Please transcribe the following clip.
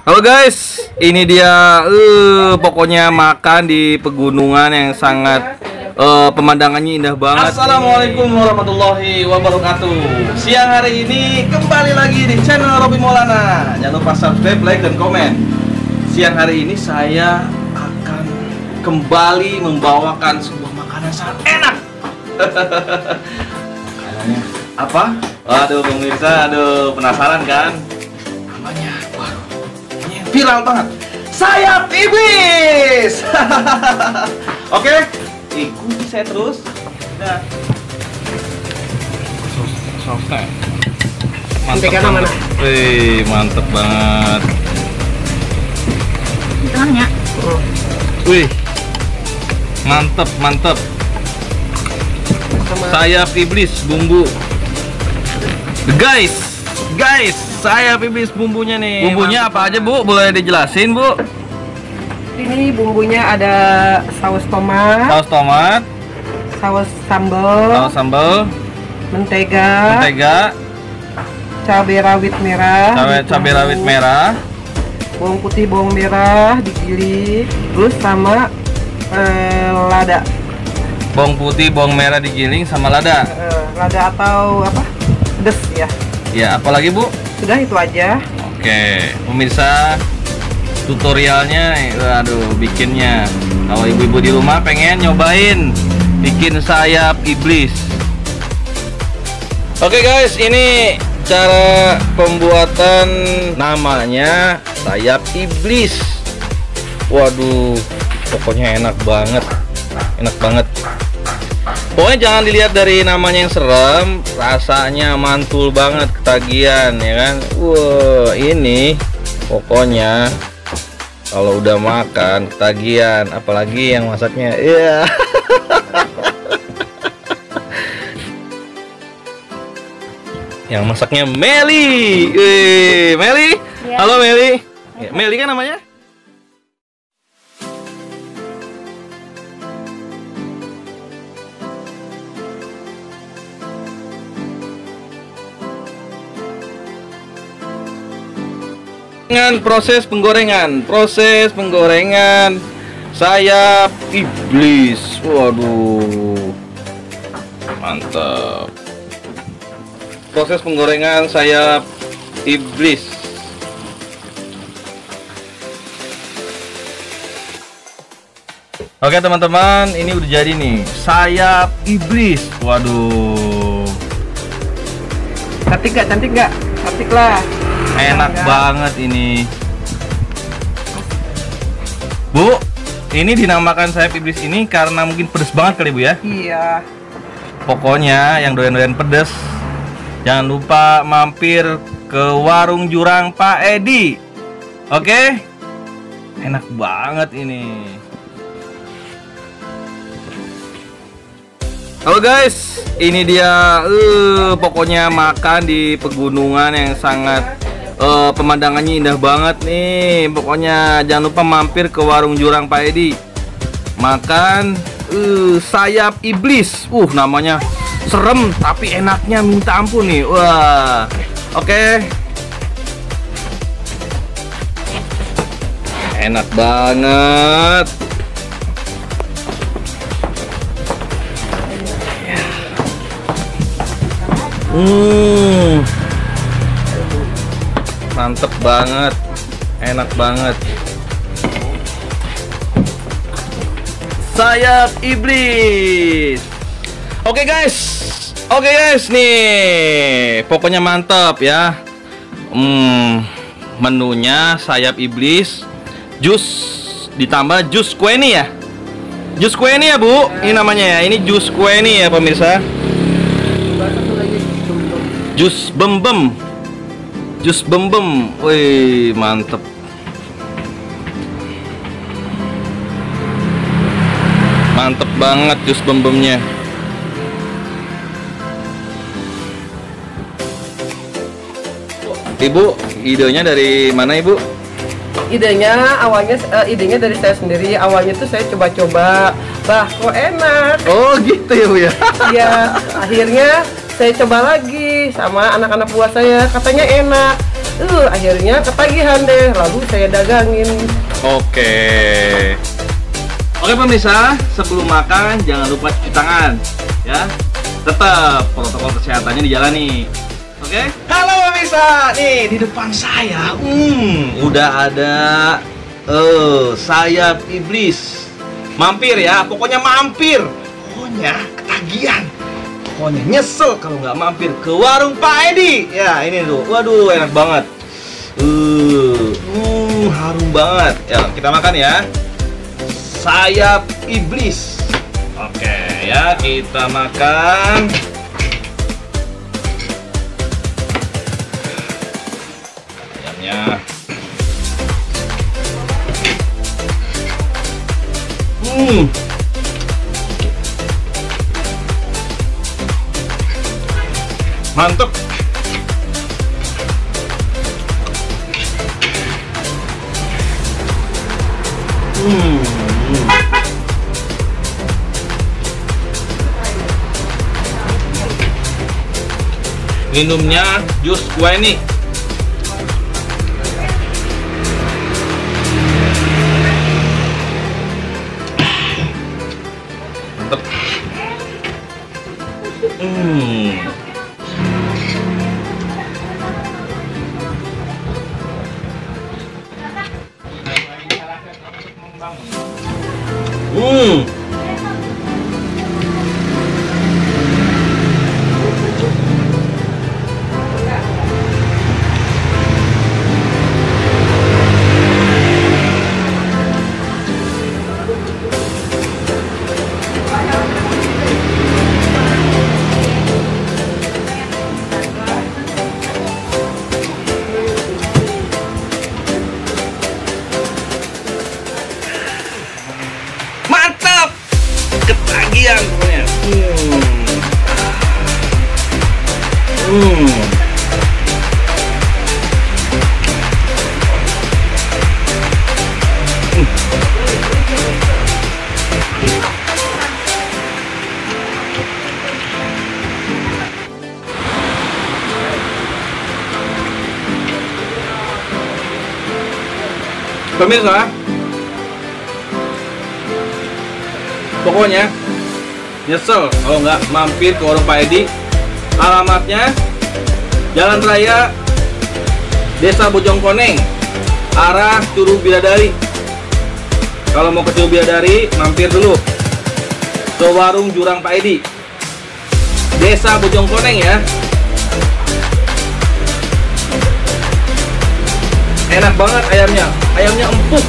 Halo guys, ini dia pokoknya makan di pegunungan yang sangat pemandangannya indah banget. Assalamualaikum warahmatullahi wabarakatuh. Siang hari ini kembali lagi di channel Robby Maulana. Jangan lupa subscribe, like, dan komen. Siang hari ini saya akan kembali membawakan sebuah makanan sangat enak. Makanannya apa? Waduh pemirsa, penasaran kan? Namanya, waduh, ini viral banget. Sayap iblis. Oke, ikuti saya terus. Nah, sausnya mantep banget. Wih, mantep banget. Di tengahnya. Wih, mantep. Sayap iblis bumbu. Guys, sayap iblis bumbunya nih. Bumbunya apa aja, Bu? Boleh dijelasin, Bu? Ini bumbunya ada saus tomat, saus sambal, mentega, cabai rawit merah, bawang putih, bawang merah digiling, terus sama lada. Bawang putih, bawang merah digiling sama lada. Lada atau apa? Pedes ya. Ya, apalagi, Bu? Sudah itu aja. Oke, pemirsa, tutorialnya, aduh, bikinnya. Kalau ibu-ibu di rumah pengen nyobain bikin sayap iblis. Oke guys, ini cara pembuatan namanya sayap iblis. Waduh, pokoknya enak banget. Pokoknya jangan dilihat dari namanya yang serem, rasanya mantul banget, ketagihan ya kan. Wah, ini pokoknya kalau udah makan ketagihan, apalagi yang masaknya. Iya. Yang masaknya Meli. Meli. Ya. Halo Meli. Meli kan namanya? Proses penggorengan sayap iblis. Waduh, mantap. Proses penggorengan sayap iblis. Oke teman-teman, ini udah jadi nih sayap iblis. Waduh, Cantik nggak? Cantik lah. enak banget ini, Bu. Ini dinamakan sayap iblis ini karena mungkin pedes banget kali, Bu ya. Iya. Pokoknya yang doyan-doyan pedes, jangan lupa mampir ke warung jurang Pak Edi. Oke, enak banget ini. Halo guys, ini dia pokoknya makan di pegunungan yang sangat pemandangannya indah banget nih. Pokoknya jangan lupa mampir ke warung jurang Pak Edi. Makan sayap iblis. Namanya serem tapi enaknya minta ampun nih. Wah. Oke. Enak banget. Mantep banget, enak banget. Sayap iblis. Oke guys, nih pokoknya mantap ya. Menunya sayap iblis, jus ditambah jus kueni ya. Jus kueni ya, Bu. Ini namanya ya. Ini jus kueni ya pemirsa. Jus bembem. Wih, mantep. Mantep banget jus bembemnya. Ibu, idenya dari mana, Ibu? Idenya dari saya sendiri. Awalnya tuh saya coba-coba, kok enak. Oh gitu ya, Bu ya. Iya, akhirnya saya coba lagi sama anak-anak buah saya, katanya enak. Akhirnya ketagihan deh, lalu saya dagangin. Oke. Oke pemirsa, sebelum makan jangan lupa cuci tangan, ya. Tetap protokol kesehatannya dijalani. Oke? Halo pemirsa, nih di depan saya, udah ada sayap iblis. Mampir ya, pokoknya mampir. Pokoknya ketagihan. Pokoknya nyesel kalau nggak mampir ke warung Pak Edi. Ya ini tuh, waduh enak banget. Harum banget. Ya kita makan ya. Sayap iblis. Oke ya, kita makan. Ayamnya. Mantap. Minumnya jus kueni. Mantap. Mantap, ketagihan pokoknya. Pemirsa, pokoknya nyesel kalau nggak mampir ke warung Pak Edi. Alamatnya Jalan Raya Desa Bojongkoneng, arah Curug Bidadari. Kalau mau ke Curug Bidadari, mampir dulu ke warung Jurang Pak Edi, Desa Bojongkoneng ya. Enak banget ayamnya empuk.